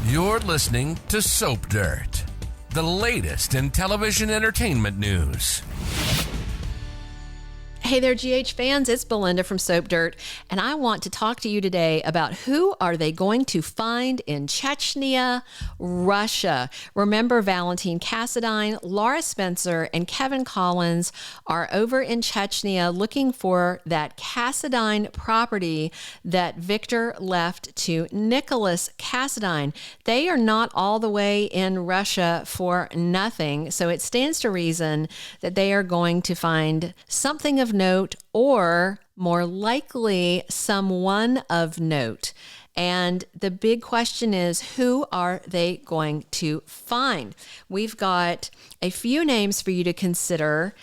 You're listening to Soap Dirt, the latest in television entertainment news. Hey there, GH fans. It's Belinda from Soap Dirt, and I want to talk to you today about who are they going to find in Chechnya, Russia. Remember, Valentin Cassadine, Laura Spencer, and Kevin Collins are over in Chechnya looking for that Cassadine property that Victor left to Nikolas Cassadine. They are not all the way in Russia for nothing, so it stands to reason that they are going to find something of note, or more likely someone of note. And the big question is, who are they going to find? We've got a few names for you to consider.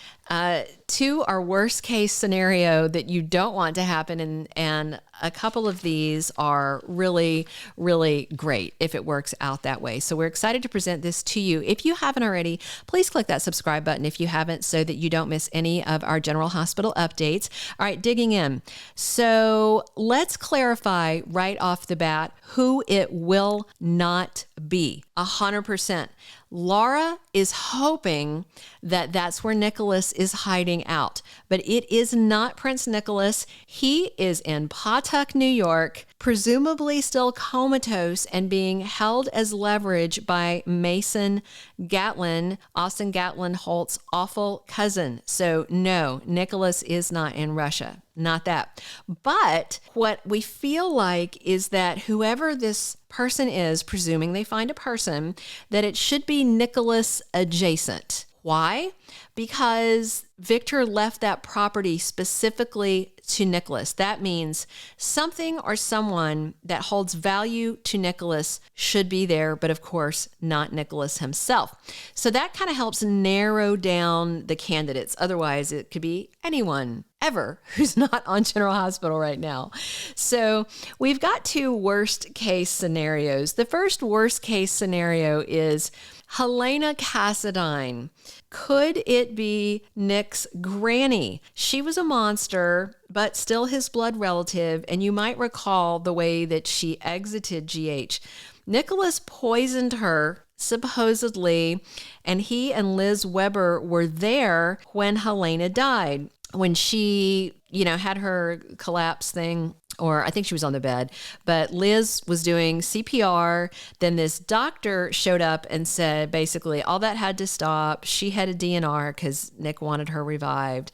Two are worst case scenario that you don't want to happen, and a couple of these are really, really great if it works out that way. So we're excited to present this to you. If you haven't already, please click that subscribe button if you haven't, so that you don't miss any of our General Hospital updates. All right, digging in. So let's clarify right off the bat who it will not be. 100%. Laura is hoping that that's where Nikolas is hiding out, but it is not Prince Nikolas. He is in Pautuck, New York, presumably still comatose and being held as leverage by Mason Gatlin, Austin Gatlin Holt's awful cousin. So no, Nikolas is not in Russia. Not that. But what we feel like is that whoever this person is, presuming they find a person, that it should be Nikolas adjacent. Why? Because Victor left that property specifically to Nikolas. That means something or someone that holds value to Nikolas should be there, but of course, not Nikolas himself. So that kind of helps narrow down the candidates. Otherwise, it could be anyone ever who's not on General Hospital right now. So we've got two worst case scenarios. The first worst case scenario is Helena Cassadine. Could it be Nick's granny? She was a monster, but still his blood relative, and you might recall the way that she exited GH. Nikolas poisoned her, supposedly, and he and Liz Weber were there when Helena died. When she, had her collapse thing, or I think she was on the bed, but Liz was doing CPR. Then this doctor showed up and said, basically, all that had to stop. She had a DNR because Nick wanted her revived.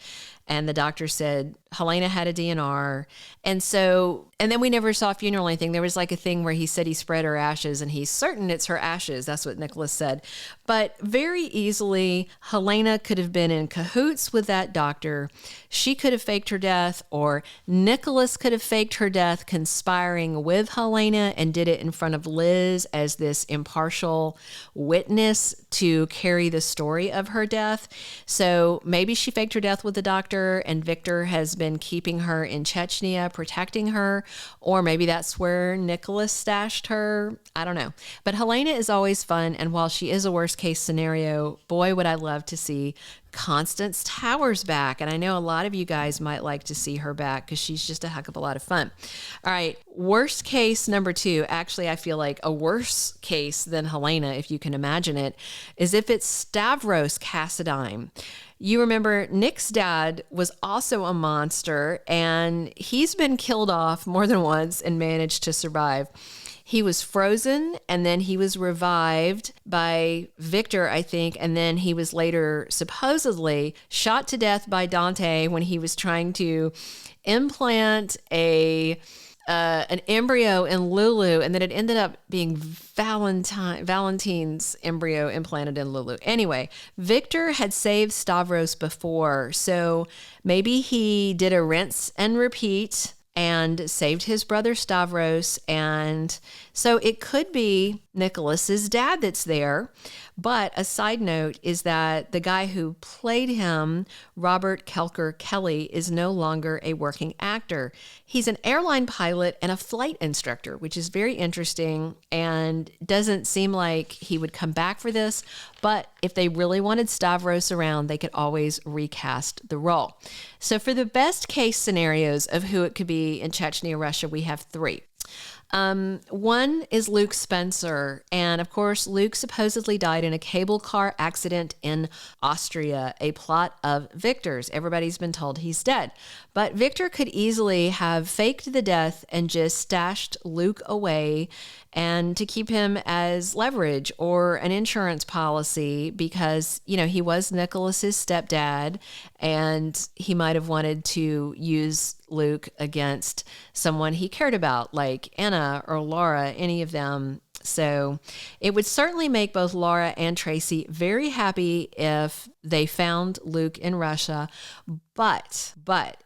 And the doctor said, Helena had a DNR. And then we never saw a funeral or anything. There was like a thing where he said he spread her ashes, and he's certain it's her ashes. That's what Nikolas said. But very easily, Helena could have been in cahoots with that doctor. She could have faked her death, or Nikolas could have faked her death, conspiring with Helena, and did it in front of Liz as this impartial witness to carry the story of her death. So maybe she faked her death with the doctor, and Victor has been keeping her in Chechnya, protecting her, or maybe that's where Nikolas stashed her. I don't know. But Helena is always fun, and while she is a worst case scenario, boy, would I love to see Constance Towers back. And I know a lot of you guys might like to see her back because she's just a heck of a lot of fun. All right, worst case number two, actually I feel like a worse case than Helena, if you can imagine it, is if it's Stavros Cassidy. You remember Nick's dad was also a monster, and he's been killed off more than once and managed to survive. He was frozen, and then he was revived by Victor, I think, and then he was later supposedly shot to death by Dante when he was trying to implant an embryo in Lulu, and then it ended up being Valentin's embryo implanted in Lulu. Anyway, Victor had saved Stavros before, so maybe he did a rinse and repeat and saved his brother Stavros. And so it could be Nikolas's dad that's there. But a side note is that the guy who played him, Robert Kelker Kelly, is no longer a working actor. He's an airline pilot and a flight instructor, which is very interesting and doesn't seem like he would come back for this. But if they really wanted Stavros around, they could always recast the role. So for the best case scenarios of who it could be in Chechnya, Russia, we have three. One is Luke Spencer. And of course, Luke supposedly died in a cable car accident in Austria, a plot of Victor's. Everybody's been told he's dead. But Victor could easily have faked the death and just stashed Luke away and to keep him as leverage or an insurance policy because, he was Nikolas's stepdad and he might have wanted to use Luke against someone he cared about, like Anna or Laura, any of them. So it would certainly make both Laura and Tracy very happy if they found Luke in Russia, but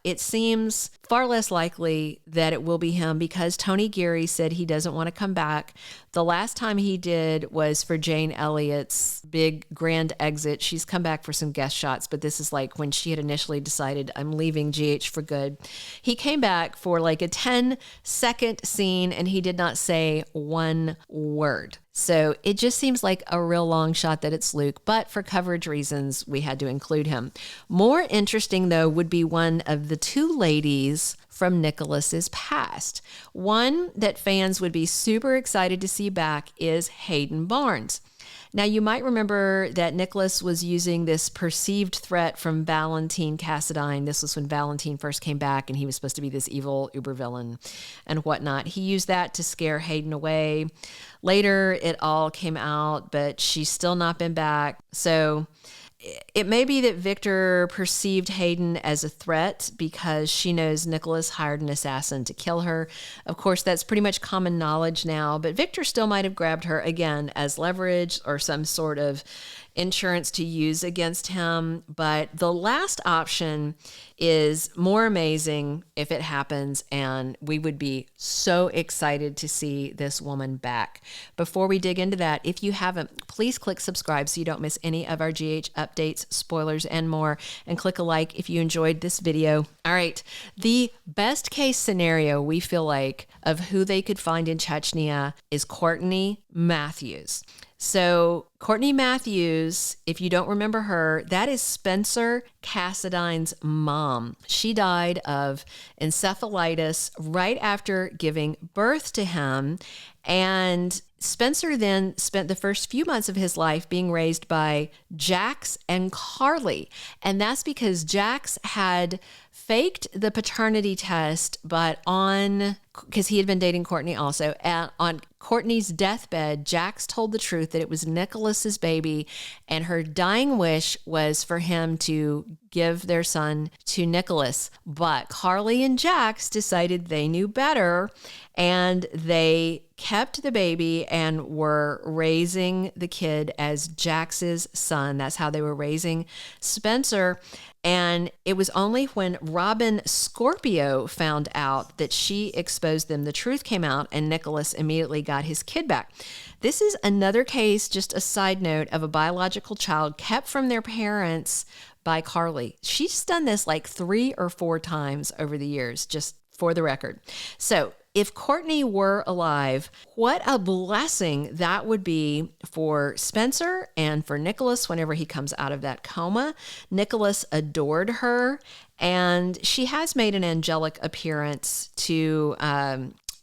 it seems far less likely that it will be him because Tony Geary said he doesn't want to come back. The last time he did was for Jane Elliott's big grand exit. She's come back for some guest shots, but this is like when she had initially decided, I'm leaving GH for good. He came back for like a 10-second scene and he did not say one word. So it just seems like a real long shot that it's Luke, but for coverage reasons, we had to include him. More interesting, though, would be one of the two ladies from Nikolas's past. One that fans would be super excited to see back is Hayden Barnes. Now, you might remember that Nikolas was using this perceived threat from Valentin Cassadine. This was when Valentin first came back and he was supposed to be this evil uber villain and whatnot. He used that to scare Hayden away. Later, it all came out, but she's still not been back. So it may be that Victor perceived Hayden as a threat because she knows Nikolas hired an assassin to kill her. Of course, that's pretty much common knowledge now, but Victor still might have grabbed her again as leverage or some sort of insurance to use against him. But the last option is more amazing if it happens, and we would be so excited to see this woman back. Before we dig into that, if you haven't, please click subscribe so you don't miss any of our GH updates, spoilers, and more, and click a like if you enjoyed this video. All right, the best case scenario we feel like of who they could find in Chechnya is Courtney Matthews. So Courtney Matthews, if you don't remember her, that is Spencer Cassadine's mom. She died of encephalitis right after giving birth to him. And Spencer then spent the first few months of his life being raised by Jax and Carly. And that's because Jax had faked the paternity test, but because he had been dating Courtney also, on Courtney's deathbed, Jax told the truth that it was Nikolas's baby, and her dying wish was for him to give their son to Nikolas. But Carly and Jax decided they knew better, and they kept the baby and were raising the kid as Jax's son. That's how they were raising Spencer. And it was only when Robin Scorpio found out that she exposed them, the truth came out, and Nikolas immediately got his kid back. This is another case, just a side note, of a biological child kept from their parents by Carly. She's done this like 3 or 4 times over the years, just for the record. So if Courtney were alive, what a blessing that would be for Spencer and for Nikolas whenever he comes out of that coma. Nikolas adored her, and she has made an angelic appearance to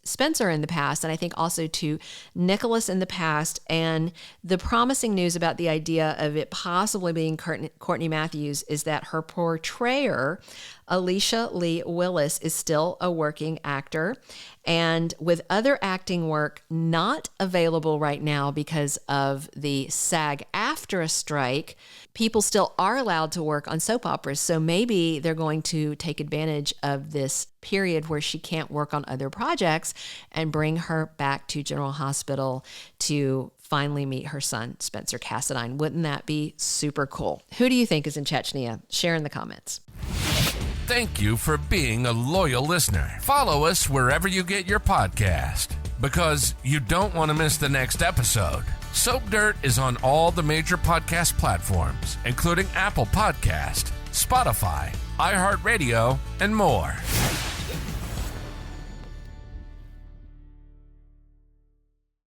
Spencer in the past, and I think also to Nikolas in the past. And the promising news about the idea of it possibly being Courtney Matthews is that her portrayer, Alicia Lee Willis, is still a working actor. And with other acting work not available right now because of the SAG-AFTRA strike, people still are allowed to work on soap operas. So maybe they're going to take advantage of this period where she can't work on other projects and bring her back to General Hospital to finally meet her son, Spencer Cassadine. Wouldn't that be super cool? Who do you think is in Chechnya? Share in the comments. Thank you for being a loyal listener. Follow us wherever you get your podcast, because you don't want to miss the next episode. Soap Dirt is on all the major podcast platforms, including Apple Podcast, Spotify, iHeartRadio, and more.